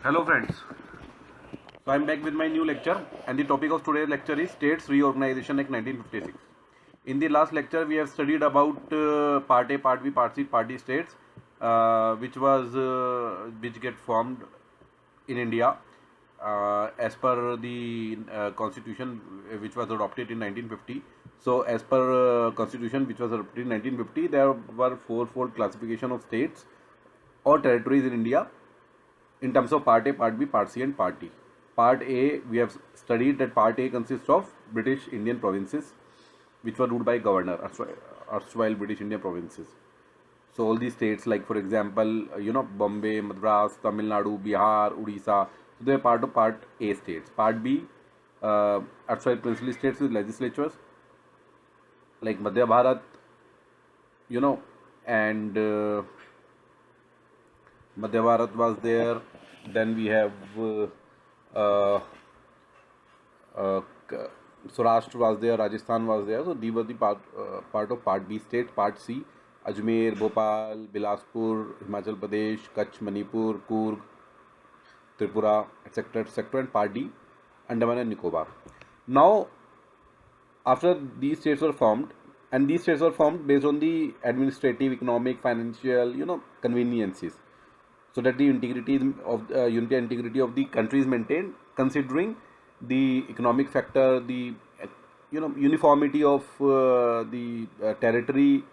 Hello friends. So I'm back with my new lecture and the topic of today's lecture is States Reorganization Act 1956. In the last lecture we have studied about Part A, Part B, Part C, Part D states which get formed in India as per the constitution which was adopted in 1950. So as per constitution which was adopted in 1950, there were fourfold classification of states or territories in India in terms of Part A, Part B, Part C and Part D. Part A, we have studied that Part A consists of British Indian provinces which were ruled by governor, erstwhile British Indian provinces. So all these states like for example, Bombay, Madras, Tamil Nadu, Bihar, Odisha, so they are part of Part A states. Part B, erstwhile princely states with legislatures like Madhya Bharat, and Madhya Bharat was there. Then we have uh, uh, Saurashtra was there, Rajasthan was there. So these were the part of Part B state. Part C, Ajmer, Bhopal, Bilaspur, Himachal Pradesh, Kutch, Manipur, Coorg, Tripura, etc., etc. And Part D, Andaman and Nicobar. Now, after these states were formed, and these states were formed based on the administrative, economic, financial, conveniences, so that the integrity of unity and integrity of the country is maintained, considering the economic factor, the uniformity of the territory,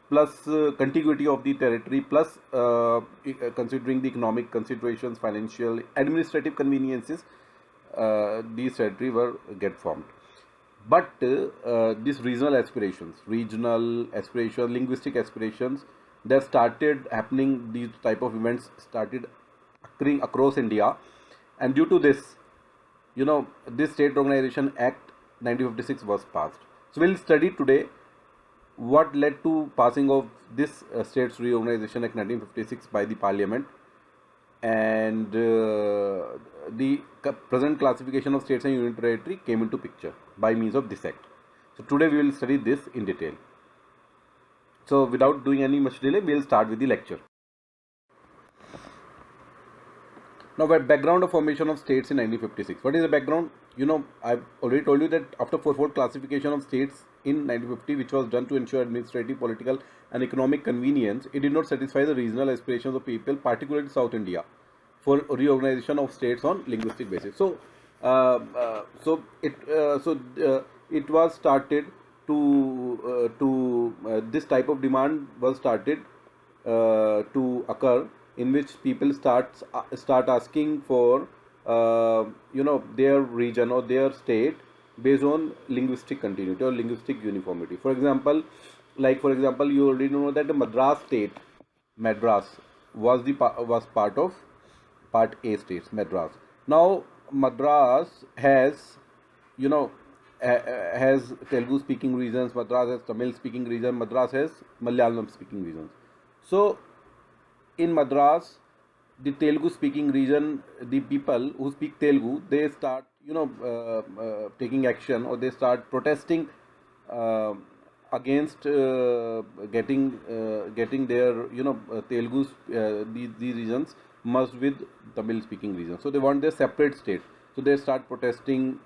plus contiguity of the territory, plus considering the economic considerations, financial, administrative conveniences, these territory were get formed. But these regional aspirations, linguistic aspirations, that started happening. These type of events started occurring across India, and due to this, this State Organization Act 1956 was passed. So we'll study today what led to passing of this States Reorganization Act 1956 by the Parliament, and the present classification of states and union territory came into picture by means of this act. So today we will study this in detail. So without doing any much delay, we will start with the lecture. Now, the background of formation of states in 1956. What is the background? I've already told you that after fourfold classification of states in 1950, which was done to ensure administrative, political, and economic convenience, it did not satisfy the regional aspirations of people, particularly South India, for reorganization of states on linguistic basis. So, it was started to this type of demand was started to occur, in which people start asking for their region or their state based on linguistic continuity or linguistic uniformity. For example, you already know that the Madras was part of Part A states, Madras. Now Madras has, you know has Telugu speaking regions, Madras has Tamil speaking region, Madras has Malayalam speaking regions. So in Madras, the Telugu speaking region, the people who speak Telugu, they start taking action, or they start protesting uh, against getting their Telugu these regions merged with Tamil speaking regions. So they want their separate state. So they start protesting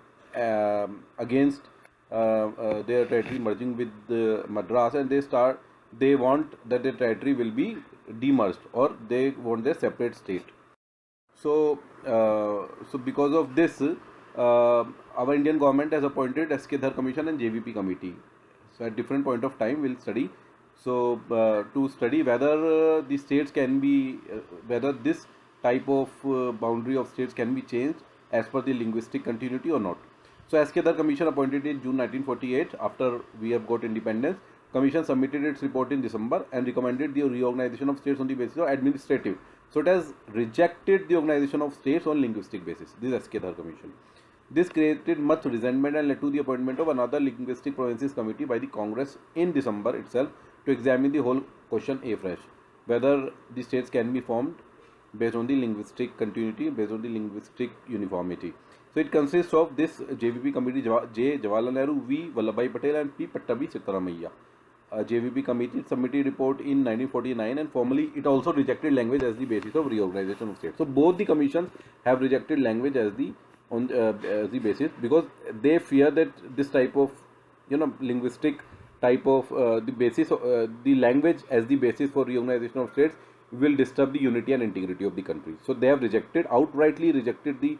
against their territory merging with Madras, and they want that their territory will be demerged, or they want their separate state. So because of this, our Indian government has appointed SK Dhar Commission and JVP committee. So at different point of time we'll study. So to study whether the states can be, whether this type of boundary of states can be changed as per the linguistic continuity or not. So SK Dhar Commission appointed in June 1948, after we have got independence. Commission submitted its report in December and recommended the reorganization of states on the basis of administrative. So it has rejected the organization of states on linguistic basis. This is SK Dhar Commission. This created much resentment and led to the appointment of another linguistic provinces committee by the Congress in December itself to examine the whole question afresh, whether the states can be formed based on the linguistic continuity, based on the linguistic uniformity. So it consists of this JVP committee: J. Jawaharlal Nehru, V. Vallabhbhai Patel, and P. Pattabhi Sitaramaiah. JVP committee submitted report in 1949 and formally it also rejected language as the basis of reorganization of states. So both the commissions have rejected language as the basis because they fear that this type of linguistic type of the basis of the language as the basis for reorganization of states will disturb the unity and integrity of the country. So they have outrightly rejected the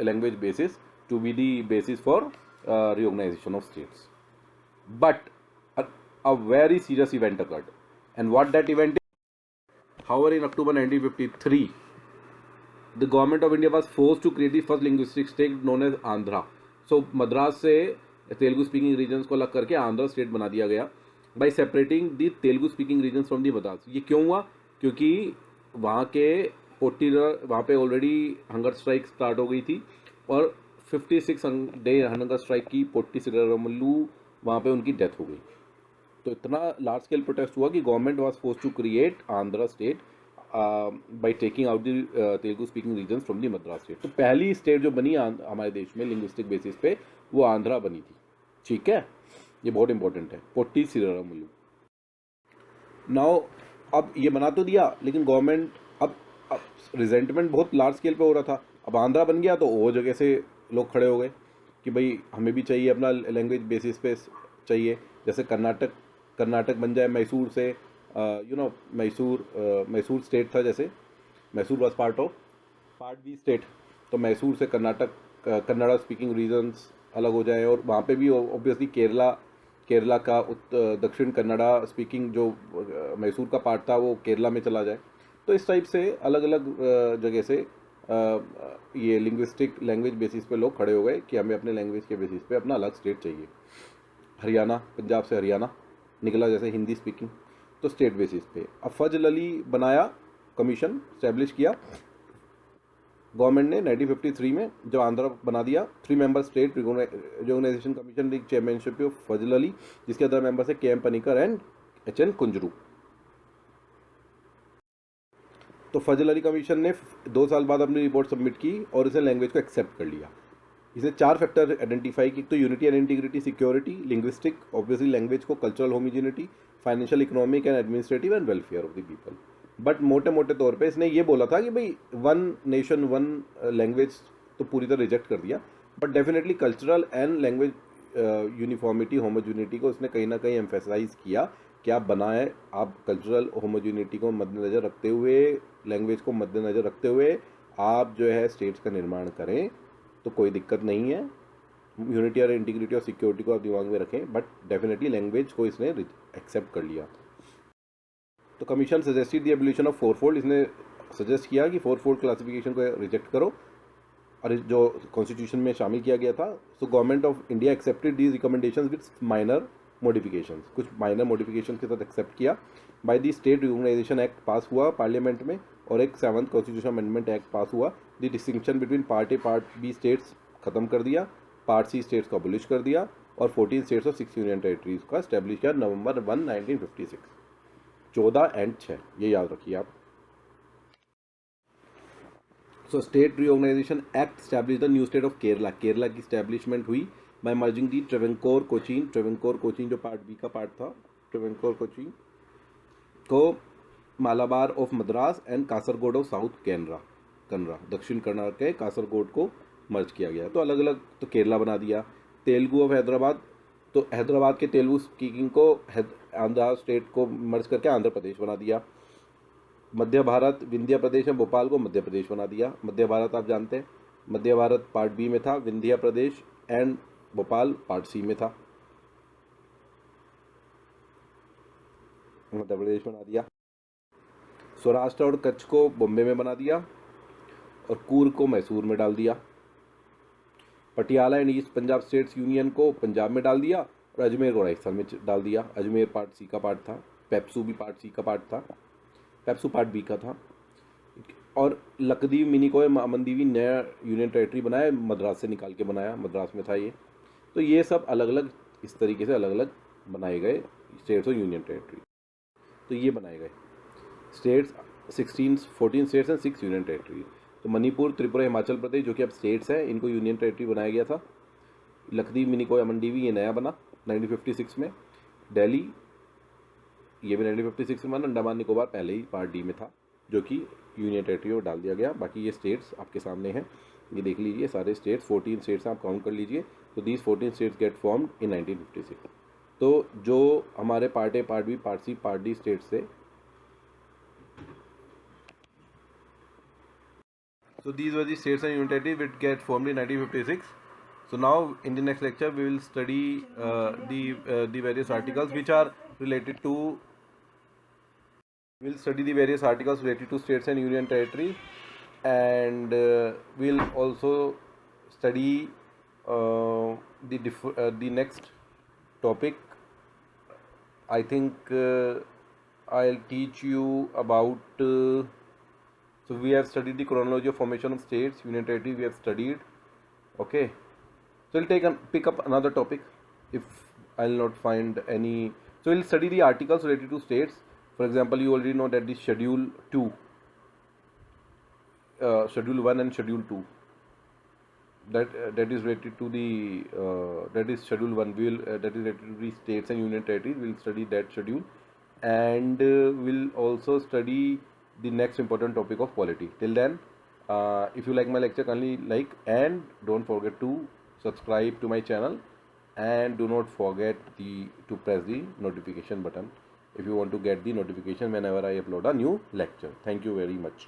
language basis to be the basis for reorganization of states. But a very serious event occurred. And what that event is? However, in October 1953, the government of India was forced to create the first linguistic state known as Andhra. So Madras से Telugu speaking regions को अलग करके Andhra state बना दिया गया by separating the Telugu speaking regions from the Madras. ये क्यों हुआ? क्योंकि वहाँ पे ऑलरेडी हंगर स्ट्राइक स्टार्ट हो गई थी और 56 डे हंगर स्ट्राइक की पोट्टी श्रीरामुलु वहाँ पे उनकी डेथ हो गई. तो इतना लार्ज स्केल प्रोटेस्ट हुआ कि government was forced to create Andhra state by taking out the Telugu speaking regions from the Madras state. तो पहली स्टेट जो बनी हमारे देश में लिंग्विस्टिक बेसिस पे वो आंध्रा बनी थी. ठीक है, ये बहुत इंपॉर्टेंट है. पोट्टी श्रीरामुलु. नाउ अब ये बना तो दिया लेकिन गवर्नमेंट अब रिजेंटमेंट बहुत लार्ज स्केल पे हो रहा था. अब आंध्रा बन गया तो वो जगह से लोग खड़े हो गए कि भाई हमें भी चाहिए, अपना लैंग्वेज बेसिस पे चाहिए. जैसे कर्नाटक बन जाए मैसूर से, मैसूर स्टेट था. जैसे Mysore was part B state, तो मैसूर से कन्नड़ा स्पीकिंग रीजन्स अलग हो जाए और वहाँ पे भी ऑब्वियसली केरला का दक्षिण कन्नड़ा स्पीकिंग जो मैसूर का पार्ट था वो केरला में चला जाए. तो इस टाइप से अलग अलग जगह से ये लिंग्विस्टिक लैंग्वेज बेसिस पे लोग खड़े हो गए कि हमें अपने लैंग्वेज के बेसिस पे अपना अलग स्टेट चाहिए. हरियाणा, पंजाब से हरियाणा निकला जैसे हिंदी स्पीकिंग, तो स्टेट बेसिस पे. अब फजल अली बनाया, कमीशन स्टैब्लिश किया गवर्नमेंट ने 1953 में, जब आंध्रा बना दिया. 3 मेंबर स्टेट रिकॉग्नाइजेशन कमीशन की चेयरमैनशिप ऑफ फजल अली, जिसके अदर मेंबर्स है KM Panicker and HN Kunzru. तो फजल अली कमीशन ने 2 साल बाद अपनी रिपोर्ट सबमिट की और इसे लैंग्वेज को एक्सेप्ट कर लिया. इसने 4 फैक्टर आइडेंटिफाई की. तो unity and integrity, security, linguistic, obviously language को, cultural homogeneity, financial, economic and administrative and welfare of the people. But मोटे तौर पे इसने ये बोला था कि भाई वन नेशन वन लैंग्वेज तो पूरी तरह रिजेक्ट कर दिया, but definitely cultural and language uniformity, homogeneity को इसने कहीं ना कहीं एम्फेसाइज किया कि आप बनाए, आप कल्चरल होमोजेनिटी को मद्देनज़र रखते हुए, लैंग्वेज को मद्देनज़र रखते हुए आप जो है स्टेट्स का निर्माण करें तो कोई दिक्कत नहीं है. यूनिटी और इंटीग्रिटी और सिक्योरिटी को आप दिमाग में रखें, बट डेफिनेटली लैंग्वेज को इसने एक्सेप्ट कर लिया. तो commission suggested the abolition of fourfold. इसने सजेस्ट किया कि 4-फोल्ड क्लासिफिकेशन को रिजेक्ट करो और जो कॉन्स्टिट्यूशन में शामिल किया गया था. So government of India accepted these recommendations with minor modifications. कुछ माइनर मॉडिफिकेशन के साथ एक्सेप्ट किया. By the state recognisation act pass हुआ पार्लियामेंट में और एक 7th constitution amendment act pass हुआ. The distinction between part A part B states खत्म कर दिया, पार्ट सी स्टेट्स को अबॉलिश कर दिया और 14 स्टेट्स और 6 यूनियन टेरिटरीज का एस्टेब्लिश किया नवंबर 1, 1956. 14 एंड 6, ये याद रखिए आप. So state reorganisation act establish the new state of Kerala. Kerala की स्टैब्लिशमेंट हुई by merging the Travancore Cochin जो पार्ट बी का पार्ट था, ट्रेवेंकोर कोचीन को Malabar of Madras and Kasaragod of south Canara, दक्षिण कन्नड़ के कासरगोड को मर्ज किया गया. तो अलग अलग, तो केरला बना दिया. तेलुगु ऑफ हैदराबाद, तो हैदराबाद के तेलुगु स्पीकिंग को आंध्र स्टेट को मर्ज करके आंध्र प्रदेश बना दिया. मध्य भारत, विंध्य प्रदेश एवं भोपाल को मध्य प्रदेश बना दिया. मध्य भारत आप जानते हैं, मध्य भारत पार्ट बी में था, विंध्य प्रदेश एंड भोपाल पार्ट सी में था. मध्य प्रदेश बना दिया. सौराष्ट्र और कच्छ को बॉम्बे में बना दिया और कूर्ग को मैसूर में डाल दिया. Patiala and east Punjab states union को पंजाब में डाल दिया और अजमेर को राजस्थान में डाल दिया. अजमेर पार्ट सी का पार्ट था, पेप्सू भी पार्ट सी का पार्ट था, पेप्सू पार्ट बी का था. और लक्षद्वीप, मिनिकॉय, अमनदीवी नया यूनियन टेरिटरी बनाया, मद्रास से निकाल के बनाया, मद्रास में था ये. तो ये सब अलग अलग इस तरीके से अलग अलग बनाए गए स्टेट्स और यूनियन टेरिटरी. तो ये बनाए गए states, 14 states and 6 union territory. तो मणिपुर, त्रिपुरा, हिमाचल प्रदेश जो कि अब स्टेट्स हैं, इनको यूनियन टेरिटरी बनाया गया था. लक्षद्वीप, मिनिकॉय, अमनदीवी ये नया बना 1956 में. दिल्ली ये भी 1956 में बना, अंडमान निकोबार पहले ही पार्ट डी में था, जो कि यूनियन टेरिटरी में डाल दिया गया। बाकी ये स्टेट्स आपके सामने हैं, ये देख लीजिए सारे स्टेट्स, 14 स्टेट्स आप काउंट कर लीजिए। तो these 14 states get formed in 1956। तो जो हमारे part A, part B, part C, part D states थे, so these were the states and union territories which get formed in 1956. So now in the next lecture we will study the various articles which are related to, we'll study the various articles related to states and union territories, and we'll also study the next topic. I think I'll teach you about so we have studied the chronology of formation of states, union territories we have studied. Okay, so we'll pick up another topic if I'll not find any. So we'll study the articles related to states. For example, you already know that the schedule 2, schedule 1 and schedule 2, that is related to the that is schedule 1, we will that is related to the states and union territories. We'll study that schedule, and we'll also study the next important topic of polity. Till then, if you like my lecture, kindly like and don't forget to subscribe to my channel, and do not forget to press the notification button if you want to get the notification whenever I upload a new lecture. Thank you very much.